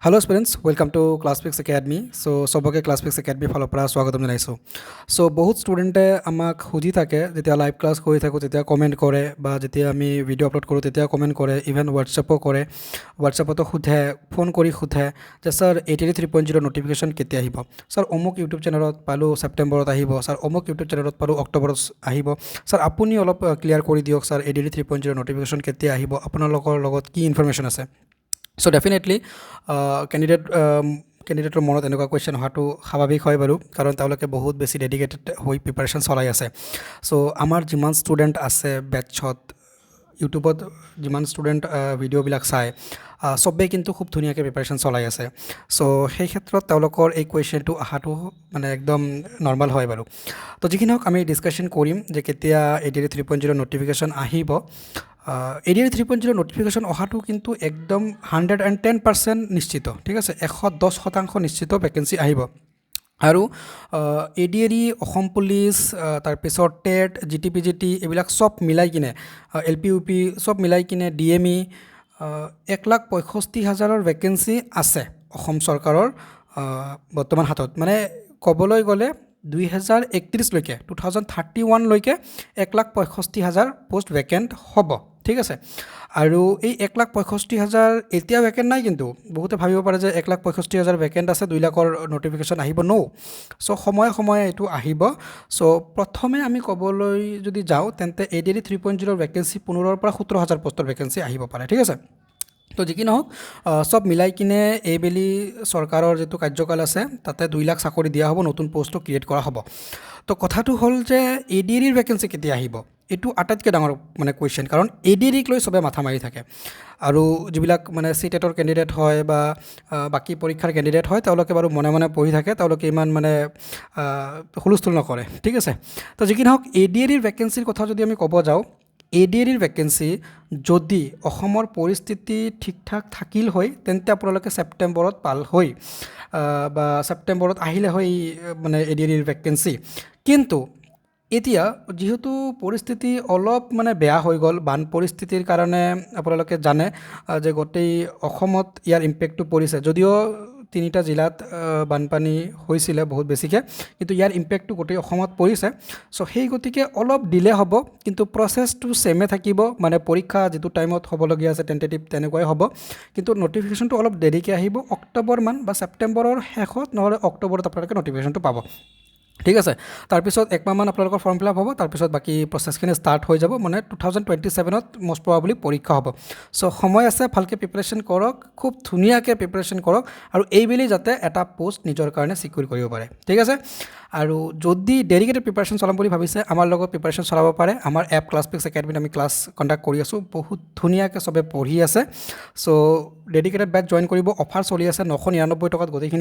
Hello students, welcome to ClassPix Academy. So সবকে ClassPix Academy ফালৰ পৰা স্বাগতম জনাইছোঁ। সো বহুত ষ্টুডেণ্টে আমাক সুধি থাকে যেতিয়া লাইভ ক্লাছ কৰি থাকোঁ তেতিয়া কমেণ্ট কৰে বা যেতিয়া আমি ভিডিঅ' আপলোড কৰোঁ তেতিয়া কমেণ্ট কৰে, ইভেন হোৱাটছএপো কৰে, হোৱাটছএপতো সোধে, ফোন কৰি সোধে যে ছাৰ 83.0 নটিফিকেশ্যন কেতিয়া আহিব, ছাৰ অমুক ইউটিউব চেনেলত পালোঁ ছেপ্টেম্বৰত আহিব, ছাৰ অমুক ইউটিউব চেনেলত পালোঁ অক্টোবৰত আহিব, ছাৰ আপুনি অলপ ক্লিয়াৰ কৰি দিয়ক ছাৰ 83.0 নটিফিকেশ্যন কেতিয়া আহিব, আপোনালোকৰ লগত কি ইনফৰমেশ্যন আছে। চ' ডেফিনেটলি কেণ্ডিডেটৰ মনত এনেকুৱা কুৱেশ্যন অহাটো স্বাভাৱিক হয় বাৰু, কাৰণ তেওঁলোকে বহুত বেছি ডেডিকেটেড হৈ প্ৰিপাৰেশ্যন চলাই আছে। চ' আমাৰ যিমান ষ্টুডেণ্ট আছে বেটছত, ইউটিউবত যিমান ষ্টুডেণ্ট ভিডিঅ'বিলাক চায় চবেই কিন্তু খুব ধুনীয়াকৈ প্ৰিপাৰেশ্যন চলাই আছে। চ' সেই ক্ষেত্ৰত তেওঁলোকৰ এই কুৱেশ্যনটো অহাটো মানে একদম নৰ্মেল হয় বাৰু। তো যিখিনি হওক আমি ডিছকাশ্যন কৰিম যে কেতিয়া 83.0 নটিফিকেশ্যন আহিব। 83.0 নটিফিকেশ্যন অহাটো কিন্তু একদম 110% নিশ্চিত, ঠিক আছে, 110% নিশ্চিত ভেকেঞ্চি আহিব। আৰু ADAR, অসম পুলিচ, তাৰপিছত টেট, GTPGT এইবিলাক চব মিলাই কিনে, LPUP চব মিলাই কিনে DME 1,65,000 ভেকেঞ্চি আছে অসম চৰকাৰৰ বৰ্তমান হাতত। মানে ক'বলৈ গ'লে 2031লৈকে 2031লৈকে 1,65,000 পষ্ট ভেকেণ্ট হ'ব, ঠিক আছে। আৰু এই 1,65,000 এতিয়া ভেকেণ্ট নাই, কিন্তু বহুতে ভাবিব পাৰে যে 1,65,000 ভেকেণ্ট আছে, 2 লাখৰ নটিফিকেশ্যন আহিব। চ' সময়ে সময়ে এইটো আহিব। চ' প্ৰথমে আমি ক'বলৈ যদি যাওঁ তেন্তে ADAR 3.0 ভেকেঞ্চি 15,000 পৰা 17,000 পষ্টৰ ভেকেঞ্চি আহিব পাৰে, ঠিক আছে। তো যি কি নহওক চব মিলাই কিনে এইবেলি চৰকাৰৰ যিটো কাৰ্যকাল আছে তাতে 2 লাখ চাকৰি দিয়া হ'ব, নতুন পষ্টো ক্ৰিয়েট কৰা হ'ব। তো কথাটো হ'ল যে ADAR ভেকেঞ্চি কেতিয়া আহিব, এইটো আটাইতকৈ ডাঙৰ মানে কুৱেশ্যন, কাৰণ ADARক লৈ চবে মাথা মাৰি থাকে। আৰু যিবিলাক মানে CTETৰ কেণ্ডিডেট হয় বা বাকী পৰীক্ষাৰ কেণ্ডিডেট হয় তেওঁলোকে বাৰু মনে মনে পঢ়ি থাকে, তেওঁলোকে ইমান মানে হুলস্থুল নকৰে, ঠিক আছে। তো যি কি নহওক ADAR ভেকেঞ্চিৰ কথা যদি আমি ক'ব যাওঁ, ADAR ভেকেঞ্চি যদি অসমৰ পৰিস্থিতি ঠিক ঠাক থাকিল হয় তেন্তে আপোনালোকে ছেপ্টেম্বৰত পাল হয় বা ছেপ্টেম্বৰত আহিলে হয় মানে ADAR ভেকেঞ্চি। কিন্তু এতিয়া যিহেতু পৰিস্থিতি অলপ মানে বেয়া হৈ গ'ল, বান পৰিস্থিতিৰ কাৰণে আপোনালোকে জানে যে গোটেই অসমত ইয়াৰ ইম্পেক্টটো পৰিছে। যদিও 3টা জিলাত বানপানী হৈছিলে বহুত বেছিকৈ, কিন্তু ইয়াৰ ইম্পেক্টটো গোটেই অসমত পৰিছে। চ' সেই গতিকে অলপ ডিলে হ'ব, কিন্তু প্ৰচেছটো ছেমে থাকিব, মানে পৰীক্ষা যিটো টাইমত হ'বলগীয়া আছে টেণ্টেটিভ তেনেকুৱাই হ'ব, কিন্তু নটিফিকেশ্যনটো অলপ দেৰিকৈ আহিব, অক্টোবৰমান বা ছেপ্টেম্বৰৰ শেষত নহ'লে অক্টোবৰত আপোনালোকে নটিফিকেশ্যনটো পাব, ঠিক আছে। তাৰপিছত 1 মাহমান আপোনালোকৰ ফৰ্ম ফিল আপ হ'ব, তাৰপিছত বাকী প্ৰচেছখিনি ষ্টাৰ্ট হৈ যাব, মানে 2027ত মষ্ট প্ৰবাবলি পৰীক্ষা হ'ব। চ' সময় আছে, ভালকৈ প্ৰিপাৰেশ্যন কৰক, খুব ধুনীয়াকৈ প্ৰিপাৰেশ্যন কৰক, আৰু এইবেলি যাতে এটা পষ্ট নিজৰ কাৰণে ছিকিউৰ কৰিব পাৰে, ঠিক আছে। আৰু যদি ডেডিকেটেড প্ৰিপাৰেশ্যন চলাম বুলি ভাবিছে আমাৰ লগত প্ৰিপাৰেশ্যন চলাব পাৰে। আমাৰ এপ ClassPix একাডেমীত আমি ক্লাছ কণ্ডাক্ট কৰি আছোঁ, বহুত ধুনীয়াকৈ চবে পঢ়ি আছে। চ' ডেডিকেটেড বেটচ জইন কৰিব, অফাৰ চলি আছে, 999 টকাত গোটেইখিনি